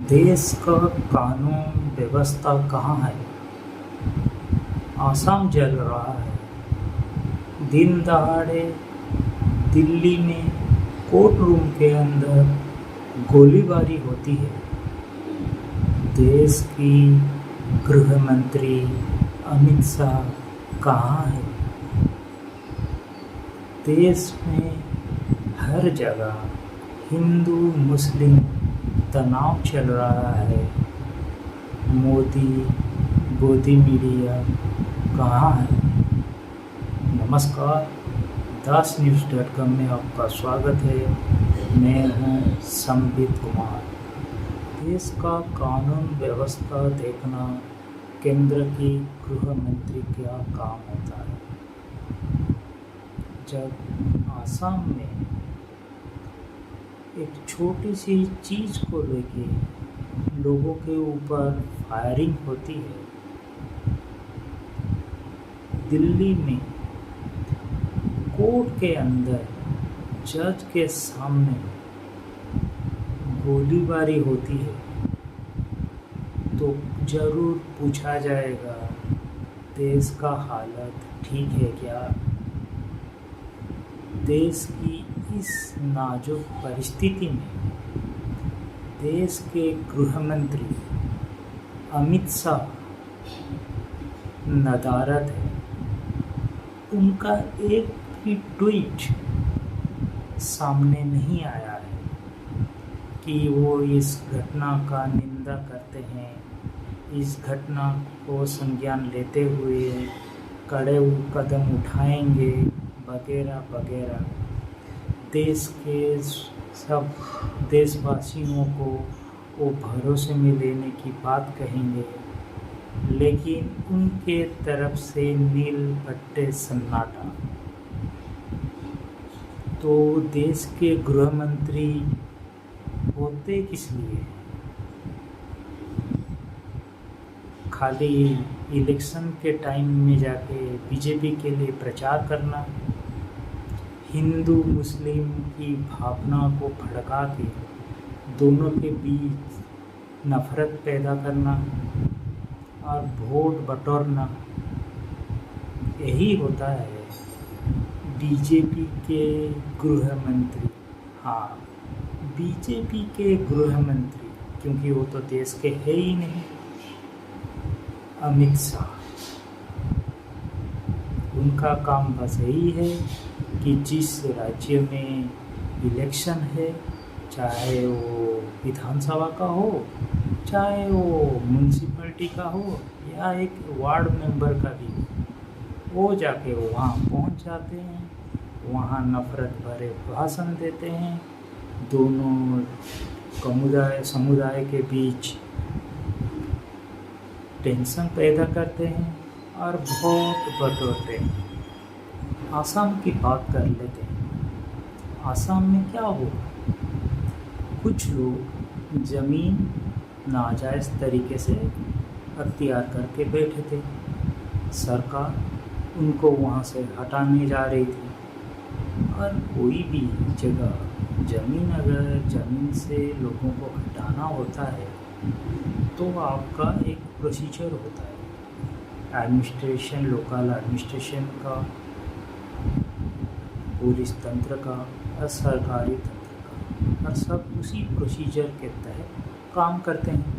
देश का कानून व्यवस्था कहाँ है? आसाम जल रहा है। दिन दहाड़े दिल्ली में कोर्ट रूम के अंदर गोलीबारी होती है। देश की गृह मंत्री अमित शाह कहाँ है? देश में हर जगह हिंदू मुस्लिम तनाव चल रहा है। मोदी मीडिया कहाँ है? नमस्कार, dasnews.com में आपका स्वागत है। मैं हूँ संबित कुमार। देश का कानून व्यवस्था देखना केंद्र की गृह मंत्री का काम होता है। जब आसाम में एक छोटी सी चीज़ को लेके लोगों के ऊपर फायरिंग होती है, दिल्ली में कोर्ट के अंदर जज के सामने गोलीबारी होती है, तो ज़रूर पूछा जाएगा देश का हालत ठीक है क्या? देश की इस नाजुक परिस्थिति में देश के गृह मंत्री अमित शाह नदारद है। उनका एक भी ट्वीट सामने नहीं आया है कि वो इस घटना का निंदा करते हैं, इस घटना को संज्ञान लेते हुए कड़े कदम उठाएंगे वगैरह वगैरह। देश के सब देशवासियों को वो भरोसे में लेने की बात कहेंगे, लेकिन उनके तरफ से नील पट्टे सन्नाटा। तो देश के गृह मंत्री होते किस लिए? खाली इलेक्शन के टाइम में जाके बीजेपी के लिए प्रचार करना, हिंदू मुस्लिम की भावना को भड़का के दोनों के बीच नफरत पैदा करना और वोट बटोरना, यही होता है बीजेपी के गृह मंत्री। हाँ, बीजेपी के गृह मंत्री, क्योंकि वो तो देश के है ही नहीं। अमित शाह, उनका काम बस यही है कि जिस राज्य में इलेक्शन है, चाहे वो विधानसभा का हो, चाहे वो म्यूनसिपैलिटी का हो या एक वार्ड मेंबर का भी हो, वो जाके वहाँ पहुँच जाते हैं, वहाँ नफरत भरे भाषण देते हैं, दोनों समुदाय के बीच टेंशन पैदा करते हैं और वोट बटोरते हैं। आसाम की बात कर लेते हैं। आसाम में क्या हुआ? कुछ लोग ज़मीन नाजायज़ तरीके से अख्तियार करके बैठे थे। सरकार उनको वहाँ से हटाने जा रही थी। और कोई भी जगह ज़मीन से लोगों को हटाना होता है तो आपका एक प्रोसीजर होता है, एडमिनिस्ट्रेशन, लोकल एडमिनिस्ट्रेशन का, पुलिस तंत्र का और सरकारी तंत्र का, और सब उसी प्रोसीजर के तहत काम करते हैं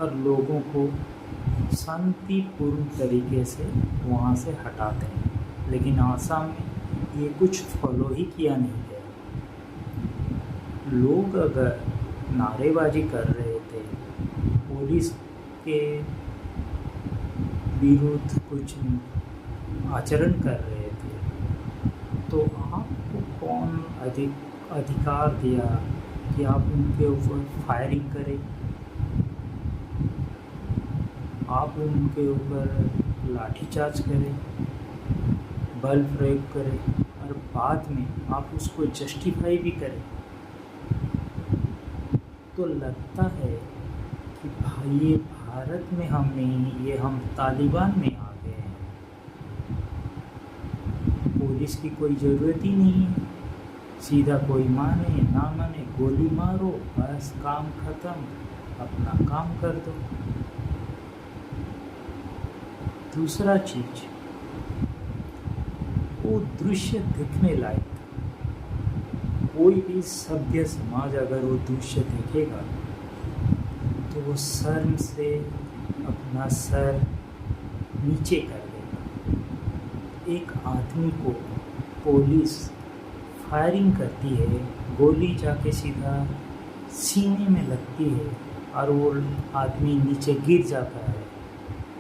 और लोगों को शांतिपूर्ण तरीके से वहाँ से हटाते हैं। लेकिन आसाम में ये कुछ फॉलो ही किया नहीं गया। लोग अगर नारेबाजी कर रहे थे, पुलिस के विरुद्ध कुछ आचरण कर रहे थे, तो आपको कौन अधिकार दिया कि आप उनके ऊपर फायरिंग करें, आप उनके ऊपर लाठीचार्ज करें, बल प्रयोग करें और बाद में आप उसको जस्टिफाई भी करें? तो लगता है कि भाई ये भारत में हम नहीं, ये हम तालिबान में आ गए हैं। पुलिस की कोई ज़रूरत ही नहीं है, सीधा कोई माने ना माने गोली मारो, बस काम ख़त्म। अपना काम कर दो। दूसरा चीज, वो दृश्य दिखने लायक। कोई भी सभ्य समाज अगर वो दृश्य देखेगा तो वो शर्म से अपना सर नीचे कर देगा। एक आदमी को पुलिस फायरिंग करती है, गोली जाके सीधा सीने में लगती है और वो आदमी नीचे गिर जाता है।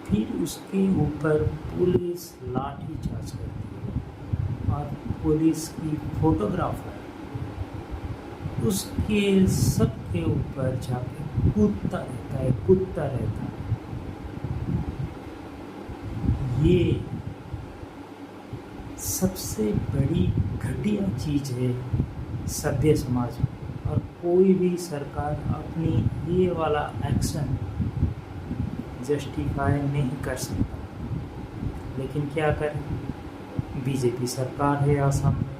फिर उसके ऊपर पुलिस लाठी चार्ज करती है और पुलिस की फोटोग्राफर उसके सबके ऊपर जाके कूदता रहता है। ये सबसे बड़ी घटिया चीज़ है सभ्य समाज में, और कोई भी सरकार अपनी ये वाला एक्शन जस्टिफाई नहीं कर सकता। लेकिन क्या करें, बीजेपी सरकार है आसाम में।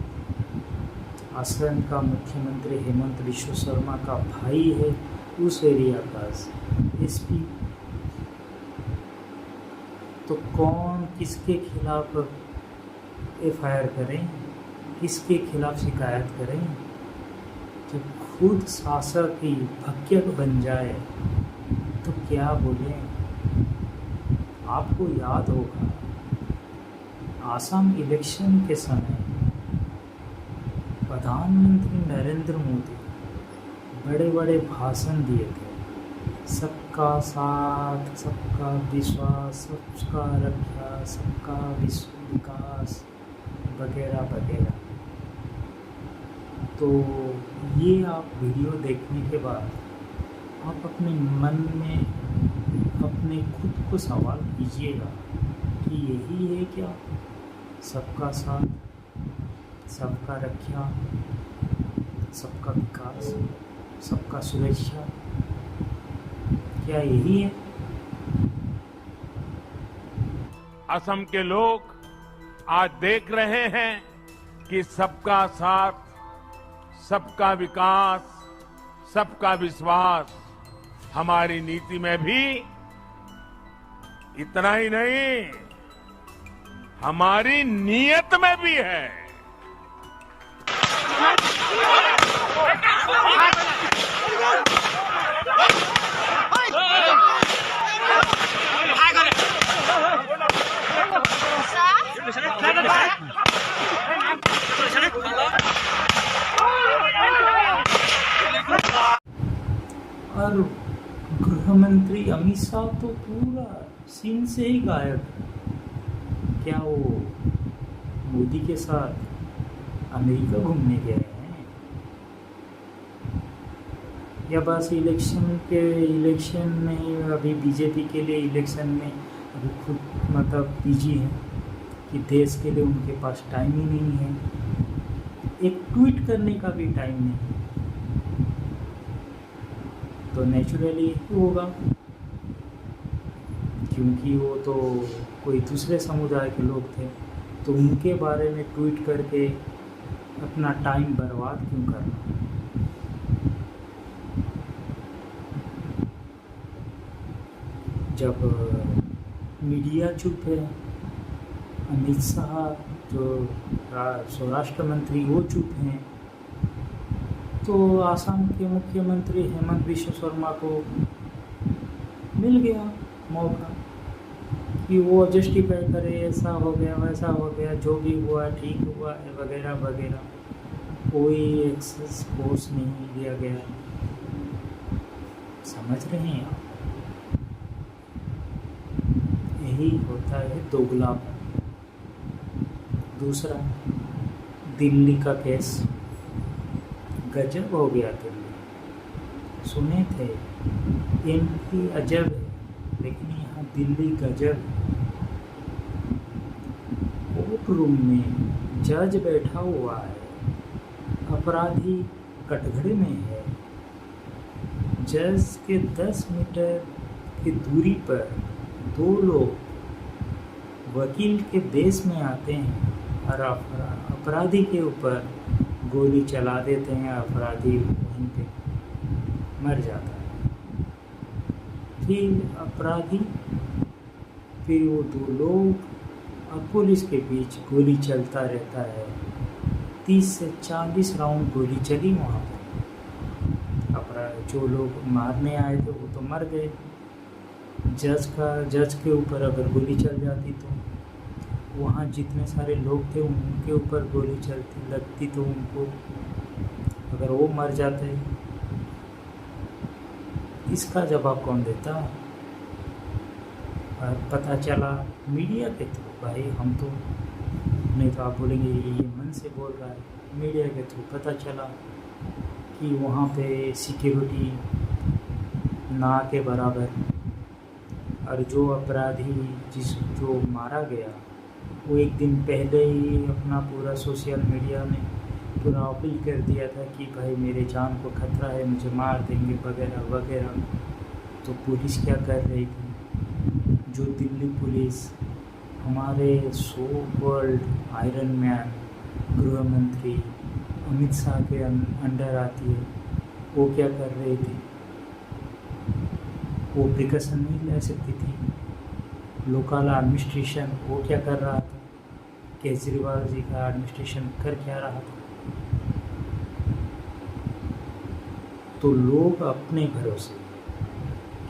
असम का मुख्यमंत्री हेमंत बिश्व शर्मा का भाई है उस एरिया का एसपी। तो कौन किसके खिलाफ एफआईआर करें, किसके खिलाफ शिकायत करें? जब खुद शासक ही भक्षक बन जाए तो क्या बोलें। आपको याद होगा आसाम इलेक्शन के समय प्रधानमंत्री नरेंद्र मोदी बड़े बड़े भाषण दिए थे, सबका साथ, सबका विश्वास, सबका रक्षा, सबका विकास वगैरह वगैरह। तो ये आप वीडियो देखने के बाद आप अपने मन में अपने खुद को सवाल कीजिएगा कि यही है क्या सबका साथ, सबका रक्षा, सबका विकास, सबका सुरक्षा? क्या यही है? असम के लोग आज देख रहे हैं कि सबका साथ, सबका विकास, सबका विश्वास हमारी नीति में भी इतना ही नहीं, हमारी नीयत में भी है। और गृह मंत्री अमित शाह तो पूरा सीन से ही गायब है। क्या वो मोदी के साथ अमेरिका घूमने गए हैं, या बस इलेक्शन में अभी बीजेपी के लिए इलेक्शन में अभी खुद मतलब बिजी हैं कि देश के लिए उनके पास टाइम ही नहीं है, एक ट्वीट करने का भी टाइम नहीं। तो नेचुरली ही होगा, क्योंकि वो तो कोई दूसरे समुदाय के लोग थे, तो उनके बारे में ट्वीट करके अपना टाइम बर्बाद क्यों करना। जब मीडिया चुप है, अमित शाह जो स्वराष्ट्र मंत्री वो चुप हैं, तो आसाम के मुख्यमंत्री हेमंत बिश्व शर्मा को मिल गया मौका कि वो जस्टिफाई करे, ऐसा हो गया, वैसा हो गया, जो भी हुआ ठीक हुआ है वगैरह वगैरह। कोई एक्सेस फोर्स नहीं लिया गया। समझ रहे हैं आप? यही होता है दोगलापन। दूसरा, दिल्ली का केस गजब हो गया। दिल्ली सुने थे एमपी अजब है, लेकिन यहाँ दिल्ली गजब है। कोर्ट रूम में जज बैठा हुआ है, अपराधी कटघरे में है। जज के 10 मीटर की दूरी पर 2 लोग वकील के बेस में आते हैं और अपराधी के ऊपर गोली चला देते हैं। अपराधी वहीं पे मर जाता है। फिर अपराधी, फिर वो दो लोग और पुलिस के बीच गोली चलता रहता है। 30 से 40 राउंड गोली चली वहाँ पर। अपराध जो लोग मारने आए थे वो तो मर गए। जज के ऊपर अगर गोली चल जाती तो वहाँ जितने सारे लोग थे उनके ऊपर गोली लगती तो उनको, अगर वो मर जाते, इसका जवाब कौन देता? और पता चला मीडिया के थ्रू, भाई हम तो नहीं तो आप बोलेंगे ये मन से बोल रहा है। मीडिया के थ्रू पता चला कि वहाँ पे सिक्योरिटी ना के बराबर, और जो अपराधी जो मारा गया वो एक दिन पहले ही अपना पूरा सोशल मीडिया में पूरा अपील कर दिया था कि भाई मेरे जान को खतरा है, मुझे मार देंगे वगैरह वगैरह। तो पुलिस क्या कर रही थी? जो दिल्ली पुलिस हमारे सो वर्ल्ड आयरन मैन गृह मंत्री अमित शाह के अंडर आती है, वो क्या कर रही थी? वो प्रिकॉशन नहीं ले सकती थी। लोकल एडमिनिस्ट्रेशन वो क्या कर रहा था? केजरीवाल जी का एडमिनिस्ट्रेशन कर क्या रहा था? तो लोग अपने भरोसे,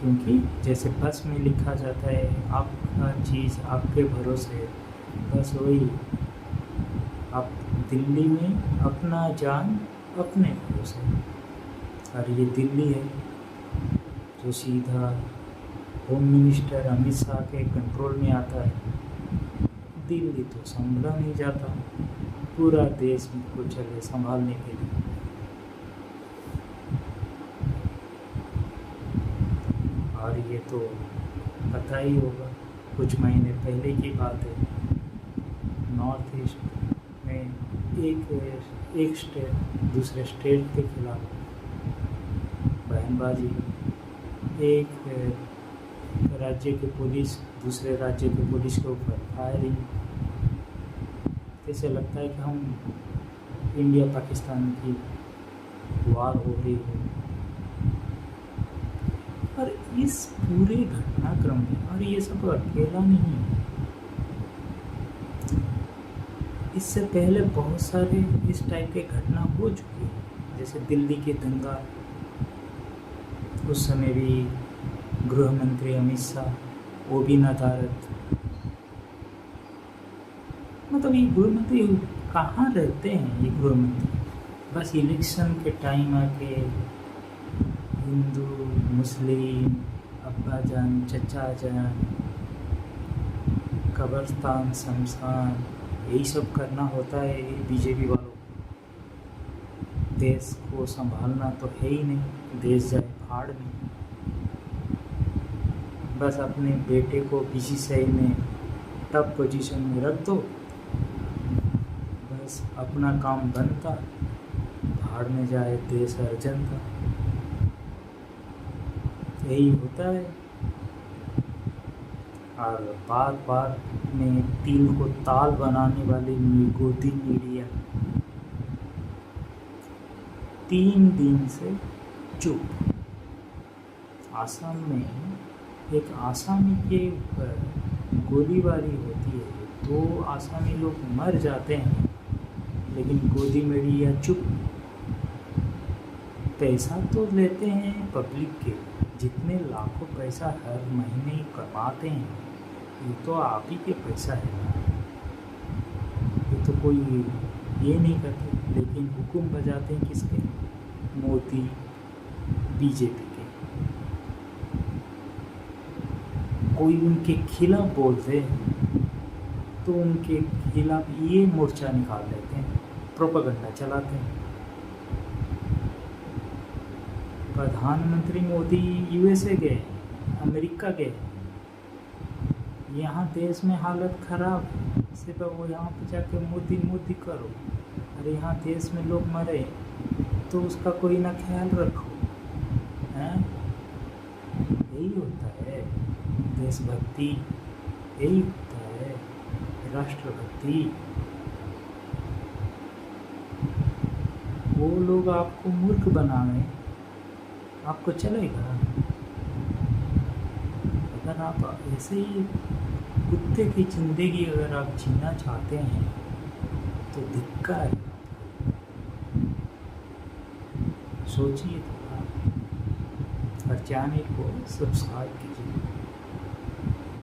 क्योंकि जैसे बस में लिखा जाता है आपका चीज़ आपके भरोसे, बस वही आप दिल्ली में अपना जान अपने भरोसे। और ये दिल्ली है जो सीधा होम मिनिस्टर अमित शाह के कंट्रोल में आता है। दिल्ली तो संभाला नहीं जाता, पूरा देश को चले संभालने के लिए। और ये तो पता ही होगा, कुछ महीने पहले की बात है, नॉर्थ ईस्ट में एक स्टेट दूसरे स्टेट के खिलाफ बयानबाजी, एक राज्य के पुलिस दूसरे राज्य के पुलिस के ऊपर फायरिंग। ऐसे लगता है कि हम इंडिया पाकिस्तान की वार हो रही है। और इस पूरे घटनाक्रम में, और ये सब अकेला नहीं है, इससे पहले बहुत सारे इस टाइप के घटना हो चुकी है। जैसे दिल्ली के दंगा, उस समय भी गृह मंत्री अमित शाह वो भी नदारद। मतलब ये गृह मंत्री कहाँ रहते हैं? ये गृह मंत्री बस इलेक्शन के टाइम आके हिंदू मुस्लिम अब्बा जान चचा जान कब्रस्तान शमशान यही सब करना होता है ये बीजेपी वालों को। देश को संभालना तो है ही नहीं, देश जाए फाड़ में। बस अपने बेटे को बीसीसीआई में टॉप पोजीशन में रख दो, बस अपना काम बनता, भाड़ में जाए देश और जनता। यही होता है। और बार बार में तिल को ताल बनाने वाली गोदी मीडिया 3 दिन से चुप। आसाम में एक आसामी के ऊपर गोलीबारी होती है, 2 आसामी लोग मर जाते हैं, लेकिन गोदी मीडिया चुप। पैसा तो लेते हैं पब्लिक के, जितने लाखों पैसा हर महीने कमाते हैं, ये तो आप ही के पैसा है ना, ये तो कोई ये नहीं करते। लेकिन हुक्म बजाते हैं किसके? मोदी बीजेपी के। कोई उनके खिलाफ बोलते हैं तो उनके खिलाफ ये मोर्चा निकाल लेते हैं, प्रोपेगेंडा चलाते हैं। प्रधानमंत्री मोदी यूएसए गए, अमेरिका गए, यहाँ देश में हालत ख़राब है, सिर्फ वो यहाँ पे जाके मोदी मोदी करो। अरे यहाँ देश में लोग मरे तो उसका कोई ना ख्याल रखो, हैं? यही होता है देशभक्ति, यही होता है राष्ट्रभक्ति। वो लोग आपको मूर्ख बनावे, आपको चलेगा? आप ऐसे ही कुत्ते की ज़िंदगी अगर आप जीना चाहते हैं तो धिक्कार है। सोचिए थोड़ा और चैनल को सब्सक्राइब कीजिए।